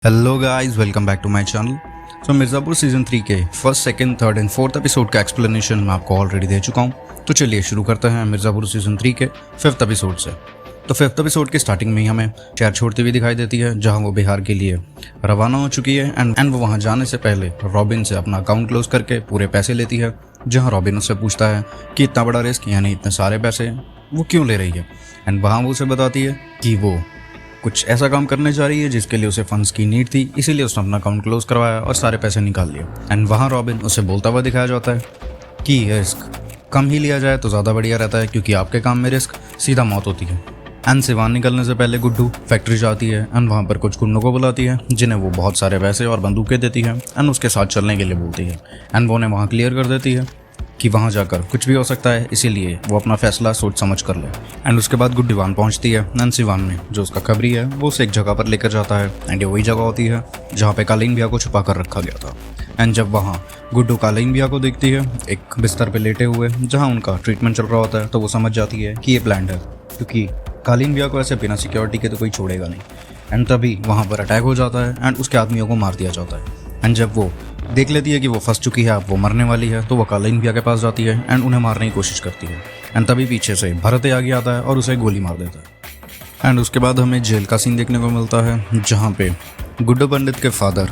Hello guys, welcome back to my channel. So Mirzapur season 3 के first, second, third and fourth episode का explanation मैं आपको already दे चुका हूँ। तो चलिए शुरू करते हैं मिर्ज़ापुर सीज़न 3 के फिफ्थ एपिसोड से। तो फिफ्थ एपिसोड की स्टार्टिंग में ही हमें शहर छोड़ती हुई दिखाई देती है, जहाँ वो बिहार के लिए रवाना हो चुकी है। एंड वो वहाँ जाने से पहले रॉबिन से अपना अकाउंट क्लोज करके पूरे पैसे लेती है, जहाँ रॉबिन उससे पूछता है कि इतना बड़ा रिस्क यानी इतने सारे पैसे वो क्यों ले रही है। एंड वहाँ वो उसे बताती है कि वो कुछ ऐसा काम करने जा रही है जिसके लिए उसे फंड्स की नीड थी, इसीलिए उसने अपना अकाउंट क्लोज करवाया और सारे पैसे निकाल लिए। एंड वहाँ रॉबिन उसे बोलता हुआ दिखाया जाता है कि रिस्क कम ही लिया जाए तो ज़्यादा बढ़िया रहता है, क्योंकि आपके काम में रिस्क सीधा मौत होती है। एंड से वहाँ निकलने से पहले गुड्डू फैक्ट्री जाती है एंड वहाँ पर कुछ गुंडों को बुलाती है, जिन्हें वो बहुत सारे पैसे और बंदूकें देती है एंड उसके साथ चलने के लिए बोलती है। एंड वो उन्हें वहाँ क्लियर कर देती है कि वहाँ जाकर कुछ भी हो सकता है, इसीलिए वो अपना फैसला सोच समझ कर ले। एंड उसके बाद गुड्डी वान पहुँचती है एंड सिवान में जो उसका खबरी है वो उसे एक जगह पर लेकर जाता है। एंड ये वही जगह होती है जहाँ पे कालीन भैया को छुपा कर रखा गया था। एंड जब वहाँ गुड्डू कालीन भैया को देखती है एक बिस्तर पे लेटे हुए जहाँ उनका ट्रीटमेंट चल रहा होता है, तो वो समझ जाती है कि ये प्लान्ड है, क्योंकि कालीन भैया को ऐसे बिना सिक्योरिटी के तो कोई छोड़ेगा नहीं। एंड तभी वहाँ पर अटैक हो जाता है एंड उसके आदमियों को मार दिया जाता है। एंड जब वो देख लेती है कि वो फंस चुकी है, अब वो मरने वाली है, तो वो कालीन भैया के पास जाती है एंड उन्हें मारने की कोशिश करती है। एंड तभी पीछे से भरत आगे आता है और उसे गोली मार देता है। एंड उसके बाद हमें जेल का सीन देखने को मिलता है, जहाँ पे गुड्डू पंडित के फादर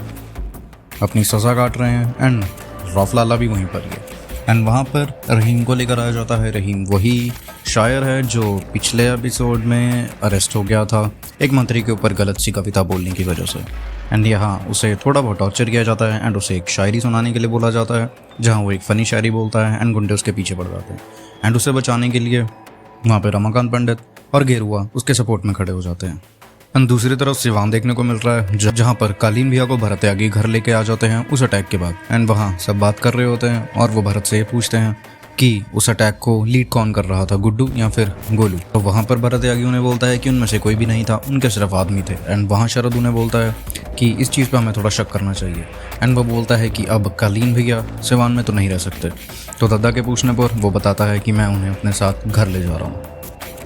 अपनी सज़ा काट रहे हैं एंड रौफ लाला भी वहीं पर ही है। एंड वहाँ पर रहीम को लेकर आया जाता है। रहीम वही शायर है जो पिछले एपिसोड में अरेस्ट हो गया था एक मंत्री के ऊपर गलत सी कविता बोलने की वजह से। एंड यहाँ उसे थोड़ा बहुत टॉर्चर किया जाता है एंड उसे एक शायरी सुनाने के लिए बोला जाता है, जहाँ वो एक फ़नी शायरी बोलता है एंड गुंडे उसके पीछे पड़ जाते हैं। एंड उसे बचाने के लिए वहाँ पर रमाकांत पंडित और गेरुआ उसके सपोर्ट में खड़े हो जाते हैं। एंड दूसरी तरफ सिवान देखने को मिल रहा है, जहाँ पर कालीन भैया को भरत त्यागी घर लेके आ जाते हैं उस अटैक के बाद। एंड वहाँ सब बात कर रहे होते हैं और वो भरत से ये पूछते हैं कि उस अटैक को लीड कौन कर रहा था, गुड्डू या फिर गोलू। तो वहाँ पर भरत त्यागी उन्हें बोलता है कि उनमें से कोई भी नहीं था, उनके सिर्फ आदमी थे। एंड वहाँ शरद उन्हें बोलता है कि इस चीज़ पर हमें थोड़ा शक करना चाहिए। एंड वो बोलता है कि अब कालीन भैया सिवान में तो नहीं रह सकते। तो दादा के पूछने पर वो बताता है कि मैं उन्हें अपने साथ घर ले जा रहा हूँ।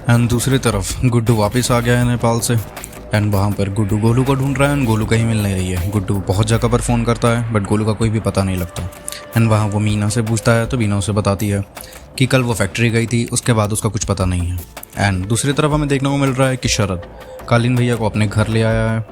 एंड दूसरी तरफ गुड्डू वापस आ गया है नेपाल से। एंड वहाँ पर गुड्डू गोलू को ढूंढ रहा है एंड गोलू कहीं मिल नहीं रही है। गुड्डू बहुत जगह पर फ़ोन करता है बट गोलू का कोई भी पता नहीं लगता। एंड वहाँ वो मीना से पूछता है तो मीना उसे बताती है कि कल वो फैक्ट्री गई थी, उसके बाद उसका कुछ पता नहीं है। एंड दूसरी तरफ हमें देखने को मिल रहा है कि शरद कालीन भैया को अपने घर ले आया है।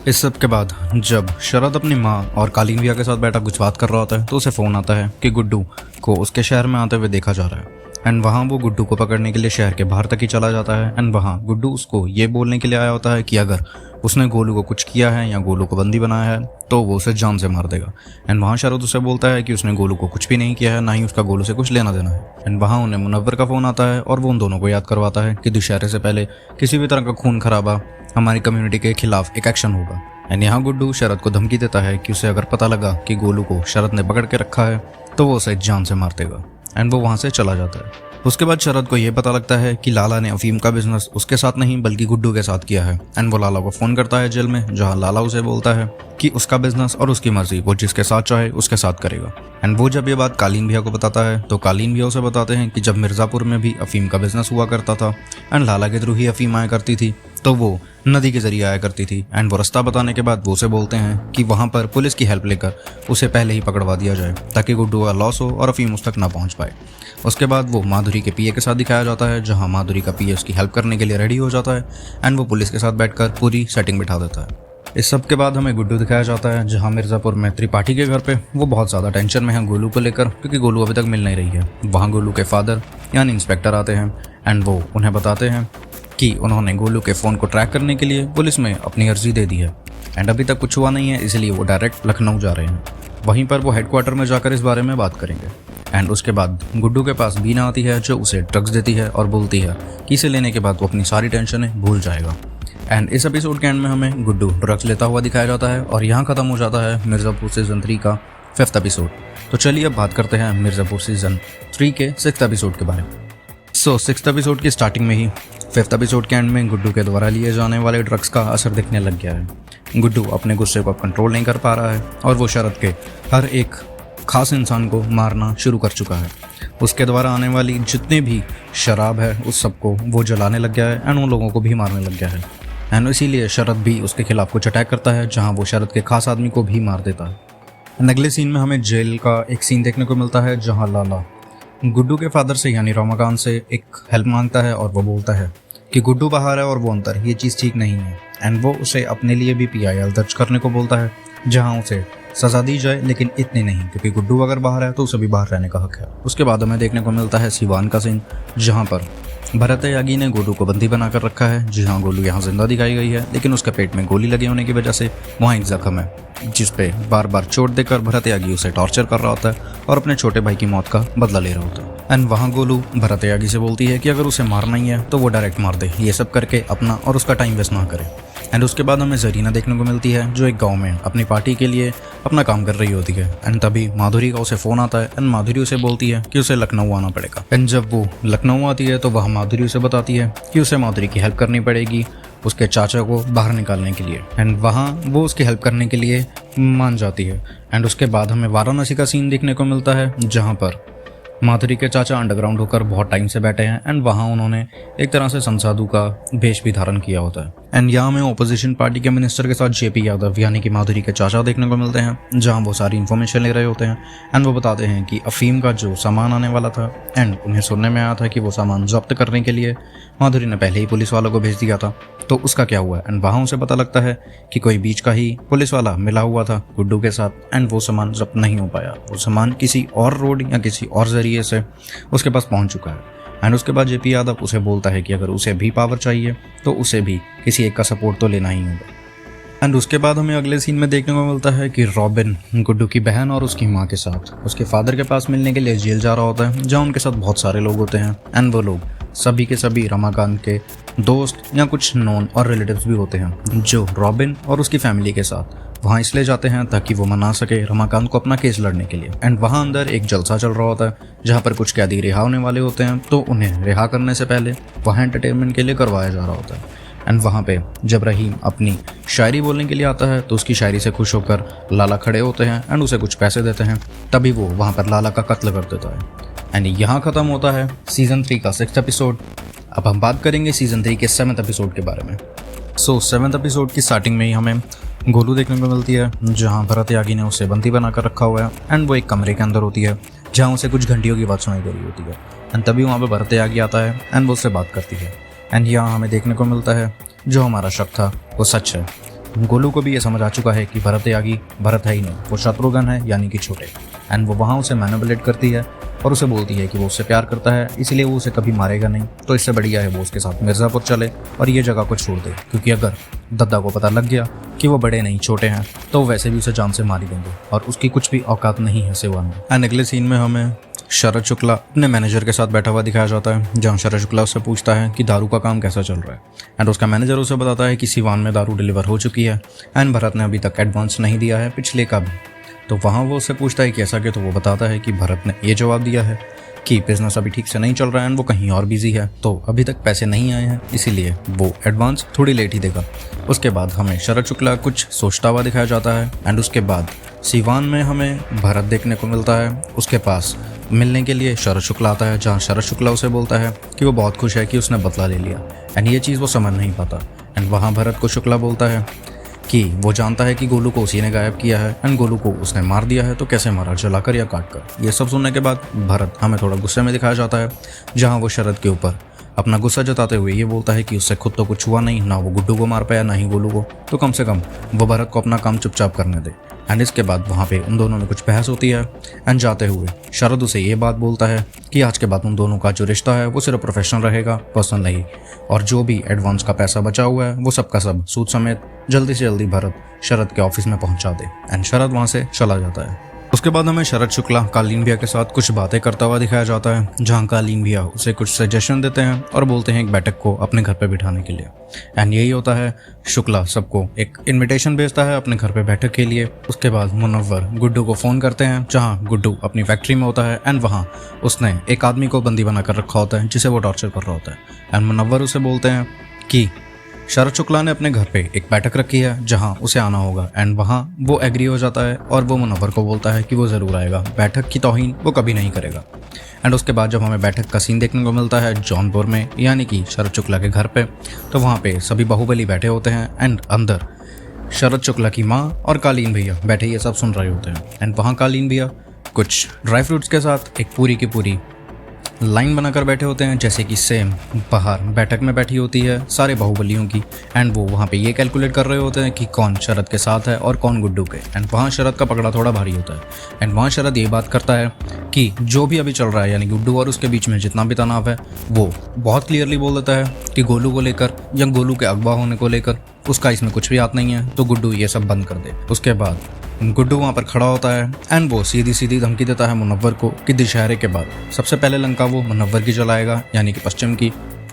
इस सब के बाद जब शरद अपनी माँ और कालीन भैया के साथ बैठा कुछ बात कर रहा होता है, तो उसे फ़ोन आता है कि गुड्डू को उसके शहर में आते हुए देखा जा रहा है। एंड वहाँ वो गुड्डू को पकड़ने के लिए शहर के बाहर तक ही चला जाता है। एंड वहाँ गुड्डू उसको ये बोलने के लिए आया होता है कि अगर उसने गोलू को कुछ किया है या गोलू को बंदी बनाया है तो वो उसे जान से मार देगा। एंड वहाँ शरद उसे बोलता है कि उसने गोलू को कुछ भी नहीं किया है, ना ही उसका गोलू से कुछ लेना देना है। एंड वहाँ उन्हें मुनव्वर का फ़ोन आता है और वो उन दोनों को याद करवाता है कि दुशहरे से पहले किसी भी तरह का खून खराबा हमारी कम्युनिटी के खिलाफ एक एक्शन होगा। एंड यहाँ गुड्डू शरद को धमकी देता है कि उसे अगर पता लगा कि गोलू को शरद ने पकड़ के रखा है तो वो उसे जान से मार देगा। एंड वो वहाँ से चला जाता है। उसके बाद शरद को यह पता लगता है कि लाला ने अफीम का बिजनेस उसके साथ नहीं बल्कि गुड्डू के साथ किया है। एंड वो लाला को फ़ोन करता है जेल में, जहाँ लाला उसे बोलता है कि उसका बिजनेस और उसकी मर्जी, वो जिसके साथ चाहे उसके साथ करेगा। एंड वो जब ये बात कालीन भैया को बताता है तो कालीन भैया उसे बताते हैं कि जब मिर्ज़ापुर में भी अफीम का बिजनेस हुआ करता था एंड लाला के थ्रू ही अफीम आया करती थी, तो वो नदी के जरिए आया करती थी। एंड वो रास्ता बताने के बाद वो उसे बोलते हैं कि वहाँ पर पुलिस की हेल्प लेकर उसे पहले ही पकड़वा दिया जाए, ताकि गुड्डू का लॉस हो और अफीम उस तक ना पहुँच पाए। उसके बाद वो माधुरी के पीए के साथ दिखाया जाता है, जहाँ माधुरी का पीए उसकी हेल्प करने के लिए रेडी हो जाता है एंड वो पुलिस के साथ बैठकर पूरी सेटिंग बिठा देता है। इस सब के बाद हमें गुड्डू दिखाया जाता है, जहाँ मिर्ज़ापुर में त्रिपाठी के घर पे वो बहुत ज़्यादा टेंशन में है गोलू को लेकर, क्योंकि गोलू अभी तक मिल नहीं रही है। वहाँ गोलू के फादर यानी इंस्पेक्टर आते हैं एंड वो उन्हें बताते हैं कि उन्होंने गोलू के फ़ोन को ट्रैक करने के लिए पुलिस में अपनी अर्जी दे दी है एंड अभी तक कुछ हुआ नहीं है, इसलिए वो डायरेक्ट लखनऊ जा रहे हैं। वहीं पर वो हेडक्वार्टर में जाकर इस बारे में बात करेंगे। एंड उसके बाद गुड्डू के पास बीना आती है, जो उसे ड्रग्स देती है और बोलती है कि इसे लेने के बाद वो अपनी सारी टेंशनें भूल जाएगा। एंड इस एपिसोड के एंड में हमें गुड्डू ड्रग्स लेता हुआ दिखाया जाता है और यहाँ ख़त्म हो जाता है मिर्ज़ापुर सीज़न 3 का 5th एपिसोड। तो चलिए अब बात करते हैं मिर्ज़ापुर सीज़न 3 के 6th एपिसोड के बारे में। 6th एपिसोड की स्टार्टिंग में ही 5th एपिसोड के एंड में गुड्डू के द्वारा लिए जाने वाले ड्रग्स का असर दिखने लग गया है। गुड्डू अपने गुस्से को कंट्रोल नहीं कर पा रहा है और वो शरद के हर एक खास इंसान को मारना शुरू कर चुका है। उसके द्वारा आने वाली जितने भी शराब है उस सबको वो जलाने लग गया है एंड उन लोगों को भी मारने लग गया है। एंड इसीलिए शरद भी उसके खिलाफ कुछ अटैक करता है, जहाँ वो शरद के खास आदमी को भी मार देता है। एंड अगले सीन में हमें जेल का एक सीन देखने को मिलता है, जहाँ लाला गुड्डू के फादर से यानी रमाकांत से एक हेल्प मांगता है और वो बोलता है कि गुड्डू बाहर है और वो अंदर, ये चीज़ ठीक नहीं है। एंड वो उसे अपने लिए भी PIL दर्ज करने को बोलता है, जहाँ उसे सज़ा दी जाए, लेकिन इतनी नहीं, क्योंकि गुड्डू अगर बाहर है तो उसे भी बाहर रहने का हक है। उसके बाद हमें देखने को मिलता है सिवान का सीन, जहाँ पर भरत यागी ने गोलू को बंदी बनाकर रखा है। जी हाँ, गोलू यहाँ जिंदा दिखाई गई है, लेकिन उसके पेट में गोली लगे होने की वजह से वहाँ एक जख्म है, जिस पे बार बार चोट देकर भरत यागी उसे टॉर्चर कर रहा होता है और अपने छोटे भाई की मौत का बदला ले रहा होता है। एंड वहाँ गोलू भरत यागी से बोलती है कि अगर उसे मारना ही है तो वो डायरेक्ट मार दे, ये सब करके अपना और उसका टाइम वेस्ट ना करे। एंड उसके बाद हमें जरीना देखने को मिलती है, जो एक गांव में अपनी पार्टी के लिए अपना काम कर रही होती है। एंड तभी माधुरी का उसे फ़ोन आता है एंड माधुरी उसे बोलती है कि उसे लखनऊ आना पड़ेगा। एंड जब वो लखनऊ आती है तो वह माधुरी उसे बताती है कि उसे माधुरी की हेल्प करनी पड़ेगी उसके चाचा को बाहर निकालने के लिए। एंड वहाँ वो उसकी हेल्प करने के लिए मान जाती है। एंड उसके बाद हमें वाराणसी का सीन देखने को मिलता है, जहाँ पर माधुरी के चाचा अंडरग्राउंड होकर बहुत टाइम से बैठे हैं। एंड वहाँ उन्होंने एक तरह से संसाधु का भेष भी धारण किया होता है। एंड यहाँ में ओपोजिशन पार्टी के मिनिस्टर के साथ JP यादव यानी कि माधुरी के चाचा देखने को मिलते हैं, जहाँ वो सारी इन्फॉर्मेशन ले रहे होते हैं। एंड वो बताते हैं कि अफीम का जो सामान आने वाला था, एंड उन्हें सुनने में आया था कि वो सामान जब्त करने के लिए माधुरी ने पहले ही पुलिस वालों को भेज दिया था, तो उसका क्या हुआ। एंड वहाँ उसे पता लगता है कि कोई बीच का ही पुलिस वाला मिला हुआ था गुड्डू के साथ, एंड वो सामान जब्त नहीं हो पाया। वो सामान किसी और रोड या किसी और जरिए से उसके पास पहुंच चुका है। एंड उसके बाद JP यादव उसे बोलता है कि अगर उसे भी पावर चाहिए तो उसे भी किसी एक का सपोर्ट तो लेना ही होगा। एंड उसके बाद हमें अगले सीन में देखने को मिलता है कि रॉबिन गुड्डू की बहन और उसकी माँ के साथ उसके फादर के पास मिलने के लिए जेल जा रहा होता है, जहाँ उनके साथ बहुत सारे लोग होते हैं। एंड वो लोग सभी के सभी रमाकांत के दोस्त या कुछ नॉन और रिलेटिव्स भी होते हैं, जो रॉबिन और उसकी फैमिली के साथ वहाँ इसलिए जाते हैं ताकि वो मना सके रमाकांत को अपना केस लड़ने के लिए। एंड वहाँ अंदर एक जलसा चल रहा होता है, जहाँ पर कुछ कैदी रिहा होने वाले होते हैं, तो उन्हें रिहा करने से पहले वहाँ एंटरटेनमेंट के लिए करवाया जा रहा होता है। एंड वहाँ पे जब रहीम अपनी शायरी बोलने के लिए आता है तो उसकी शायरी से खुश होकर लाला खड़े होते हैं एंड उसे कुछ पैसे देते हैं, तभी वो वहाँ पर लाला का कत्ल कर देता है। एंड यहाँ ख़त्म होता है सीज़न 3 का 6th एपिसोड। अब हम बात करेंगे सीज़न 3 के 7th एपिसोड के बारे में। 7th एपिसोड की स्टार्टिंग में ही हमें गोलू देखने को मिलती है, जहाँ भरत यागी ने उसे बंदी बनाकर रखा हुआ है। एंड वो एक कमरे के अंदर होती है, जहाँ उसे कुछ घंटियों की बात सुनाई दे रही होती है। एंड तभी वहाँ पे भरत यागी आता है एंड वो उससे बात करती है। एंड यहाँ हमें देखने को मिलता है जो हमारा शक था वो सच है। गोलू को भी ये समझ आ चुका है कि भरत यागी भरत है ही नहीं, वो शत्रुघ्न है यानी कि छोटे। एंड वो वहाँ उसे मैनिपुलेट करती है और उसे बोलती है कि वो उससे प्यार करता है, इसलिए वो उसे कभी मारेगा नहीं, तो इससे बढ़िया है वो उसके साथ मिर्ज़ापुर चले और ये जगह को छोड़ दे, क्योंकि अगर दद्दा को पता लग गया कि वो बड़े नहीं छोटे हैं तो वैसे भी उसे जान से मार ही देंगे और उसकी कुछ भी औकात नहीं है सिवान में। एंड अगले सीन में हमें शरद शुक्ला अपने मैनेजर के साथ बैठा हुआ दिखाया जाता है, जहाँ शरद शुक्ला उससे पूछता है कि दारू का काम कैसा चल रहा है। एंड उसका मैनेजर उसे बताता है कि सिवान में दारू डिलीवर हो चुकी है एंड भरत ने अभी तक एडवांस नहीं दिया है पिछले का भी। तो वहाँ वो उससे पूछता है कि ऐसा क्यों, तो वो बताता है कि भरत ने ये जवाब दिया है कि बिजनेस अभी ठीक से नहीं चल रहा है एंड वो कहीं और बिजी है, तो अभी तक पैसे नहीं आए हैं, इसीलिए वो एडवांस थोड़ी लेट ही देगा। उसके बाद हमें शरद शुक्ला कुछ सोचता हुआ दिखाया जाता है। एंड उसके बाद सिवान में हमें भरत देखने को मिलता है, उसके पास मिलने के लिए शरद शुक्ला आता है, जहाँ शरद शुक्ला उसे बोलता है कि वो बहुत खुश है कि उसने बदला ले लिया। एंड ये चीज़ वो समझ नहीं पाता। एंड वहाँ भरत को शुक्ला बोलता है कि वो जानता है कि गोलू को उसी ने गायब किया है एंड गोलू को उसने मार दिया है, तो कैसे मारा, जलाकर या काट कर। ये सब सुनने के बाद भरत हमें थोड़ा गुस्से में दिखाया जाता है, जहाँ वो शरद के ऊपर अपना गुस्सा जताते हुए ये बोलता है कि उससे खुद तो कुछ हुआ नहीं, ना वो गुड्डू को मार पाया ना ही गोलू को, तो कम से कम वो भरत को अपना काम चुपचाप करने दे। एंड इसके बाद वहाँ पे उन दोनों में कुछ बहस होती है एंड जाते हुए शरद उसे ये बात बोलता है कि आज के बाद उन दोनों का जो रिश्ता है वो सिर्फ प्रोफेशनल रहेगा, पर्सनल नहीं, और जो भी एडवांस का पैसा बचा हुआ है वो सबका सब सूद समेत जल्दी से जल्दी भरत शरद के ऑफिस में पहुंचा दे। एंड शरद वहाँ से चला जाता है। उसके बाद हमें शरद शुक्ला कालीन भैया के साथ कुछ बातें करता हुआ दिखाया जाता है, जहाँ कालीन भैया उसे कुछ सजेशन देते हैं और बोलते हैं एक बैठक को अपने घर पे बिठाने के लिए। एंड यही होता है, शुक्ला सबको एक इनविटेशन भेजता है अपने घर पे बैठक के लिए। उसके बाद मुनव्वर गुड्डू को फ़ोन करते हैं, जहाँ गुड्डू अपनी फैक्ट्री में होता है एंड वहाँ उसने एक आदमी को बंदी बना कर रखा होता है जिसे वो टॉर्चर कर रहा होता है। एंड मुनव्वर उसे बोलते हैं कि शरद शुक्ला ने अपने घर पे एक बैठक रखी है जहां उसे आना होगा एंड वहां वो एग्री हो जाता है और वो मुनव्वर को बोलता है कि वो ज़रूर आएगा, बैठक की तौहीन वो कभी नहीं करेगा। एंड उसके बाद जब हमें बैठक का सीन देखने को मिलता है जौनपुर में, यानी कि शरद शुक्ला के घर पे, तो वहाँ पे सभी बाहुबली बैठे होते हैं एंड अंदर शरद शुक्ला की माँ और कालीन भैया बैठे ये सब सुन रहे होते हैं। एंड वहाँ कालीन भैया कुछ ड्राई फ्रूट्स के साथ एक पूरी की पूरी लाइन बनाकर बैठे होते हैं, जैसे कि सेम बाहर बैठक में बैठी होती है सारे बाहुबलियों की। एंड वो वहाँ पे ये कैलकुलेट कर रहे होते हैं कि कौन शरद के साथ है और कौन गुड्डू के। एंड वहाँ शरद का पकड़ा थोड़ा भारी होता है एंड वहाँ शरद ये बात करता है कि जो भी अभी चल रहा है, यानी गुड्डू और उसके बीच में जितना भी तनाव है, वो बहुत क्लियरली बोल देता है कि गोलू को लेकर या गोलू के अगवा होने को लेकर उसका इसमें कुछ भी हाथ नहीं है, तो गुड्डू ये सब बंद कर दे। उसके बाद गुड्डू वहाँ पर खड़ा होता है एंड वो सीधी सीधी धमकी देता है मुनव्वर को कि दशहरे के बाद सबसे पहले लंका वो मुनव्वर की जलाएगा, यानी कि पश्चिम की।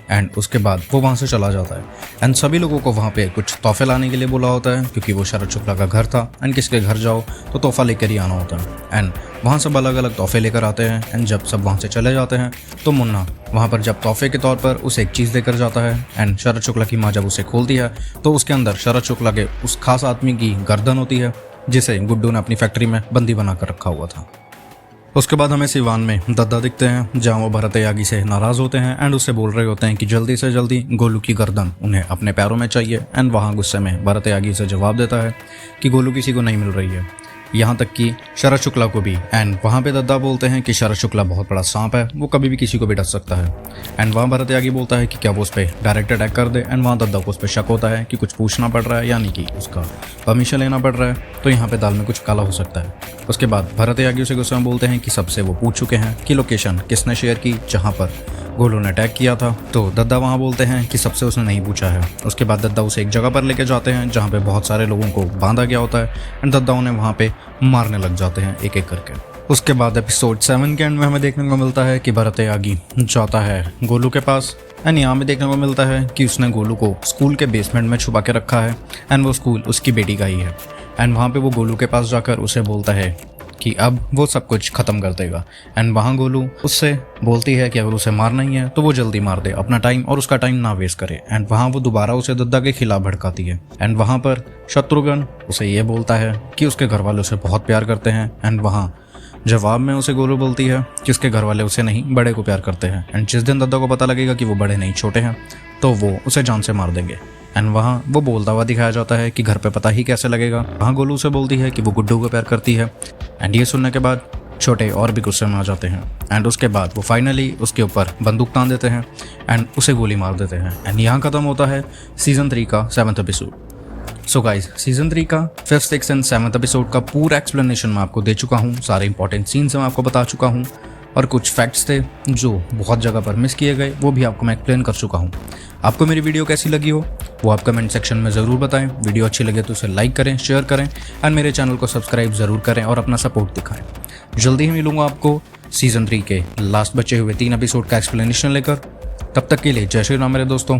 एंड उसके बाद वो वहाँ से चला जाता है एंड सभी लोगों को वहाँ पे कुछ तोहफे लाने के लिए बोला होता है, क्योंकि वो शरद शुक्ला का घर था एंड किसके घर जाओ तो तोहफा लेकर ही आना होता है। एंड वहाँ सब अलग अलग तोहफे लेकर आते हैं एंड जब सब वहाँ से चले जाते हैं तो मुन्ना वहाँ पर जब तोहफे के तौर पर उसे एक चीज़ देकर जाता है एंड शरद शुक्ला की माँ जब उसे खोलती है तो उसके अंदर शरद शुक्ला के उस खास आदमी की गर्दन होती है जिसे गुड्डू ने अपनी फैक्ट्री में बंदी बनाकर रखा हुआ था। उसके बाद हमें सिवान में दद्दा दिखते हैं जहाँ वो भरत यागी से नाराज़ होते हैं एंड उससे बोल रहे होते हैं कि जल्दी से जल्दी गोलू की गर्दन उन्हें अपने पैरों में चाहिए। एंड वहाँ गुस्से में भरत यागी से जवाब देता है कि गोलू किसी को नहीं मिल रही है, यहाँ तक कि शरद शुक्ला को भी। एंड वहाँ पे दद्दा बोलते हैं कि शरद शुक्ला बहुत बड़ा सांप है, वो कभी भी किसी को भी डस सकता है। एंड वहाँ भरत यागी बोलता है कि क्या वो उस पर डायरेक्ट अटैक कर दे। एंड वहाँ दद्दा को उस पर शक होता है कि कुछ पूछना पड़ रहा है, यानी कि उसका परमिशन लेना पड़ रहा है, तो यहाँ पे दाल में कुछ काला हो सकता है। उसके बाद भरत यागी उसे गुस्से में बोलते हैं कि सबसे वो पूछ चुके हैं कि लोकेशन किसने शेयर की जहाँ पर गोलू ने अटैक किया था, तो दद्दा वहाँ बोलते हैं कि सबसे उसने नहीं पूछा है। उसके बाद दद्दा उसे एक जगह पर लेके जाते हैं जहाँ पे बहुत सारे लोगों को बांधा गया होता है एंड दद्दा उन्हें वहाँ पे मारने लग जाते हैं एक एक करके। उसके बाद एपिसोड 7 के एंड में हमें देखने को मिलता है कि भरत यागी जाता है गोलू के पास एंड यहाँ में देखने को मिलता है कि उसने गोलू को स्कूल के बेसमेंट में छुपा के रखा है एंड वो स्कूल उसकी बेटी का ही है। एंड वहाँ पे वो गोलू के पास जाकर उसे बोलता है कि अब वो सब कुछ ख़त्म कर देगा। एंड वहाँ गोलू उससे बोलती है कि अगर उसे मारना ही है तो वो जल्दी मार दे, अपना टाइम और उसका टाइम ना वेस्ट करे। एंड वहाँ वो दोबारा उसे दद्दा के खिलाफ भड़काती है एंड वहाँ पर शत्रुघ्न उसे ये बोलता है कि उसके घर वाले उसे बहुत प्यार करते हैं। एंड वहाँ जवाब में उसे गोलू बोलती है कि उसके घर वाले उसे नहीं, बड़े को प्यार करते हैं। एंड जिस दिन दद्दा को पता लगेगा कि वो बड़े नहीं छोटे हैं तो वो उसे जान से मार देंगे। एंड वहाँ वो बोलता हुआ दिखाया जाता है कि घर पे पता ही कैसे लगेगा। वहाँ गोलू से बोलती है कि वो गुड्डू को प्यार करती है। एंड ये सुनने के बाद छोटे और भी गुस्से में आ जाते हैं एंड उसके बाद वो फाइनली उसके ऊपर बंदूक तान देते हैं एंड उसे गोली मार देते हैं। एंड यहाँ ख़त्म होता है सीज़न 3 का 7th episode. So guys, season 3 का 5th, 6th and 7th episode का पूरा एक्सप्लेनेशन मैं आपको दे चुका हूँ, सारे इंपॉर्टेंट सीन्स मैं आपको बता चुका हूँ और कुछ फैक्ट्स थे जो बहुत जगह पर मिस किए गए वो भी आपको मैं एक्सप्लेन कर चुका हूँ। आपको मेरी वीडियो कैसी लगी हो वो आप कमेंट सेक्शन में ज़रूर बताएं। वीडियो अच्छी लगे तो उसे लाइक करें, शेयर करें एंड मेरे चैनल को सब्सक्राइब ज़रूर करें और अपना सपोर्ट दिखाएं। जल्दी ही मिलूंगा आपको सीज़न 3 के लास्ट बचे हुए 3 एपिसोड का एक्सप्लेनेशन लेकर। तब तक के लिए जय श्री राम मेरे दोस्तों।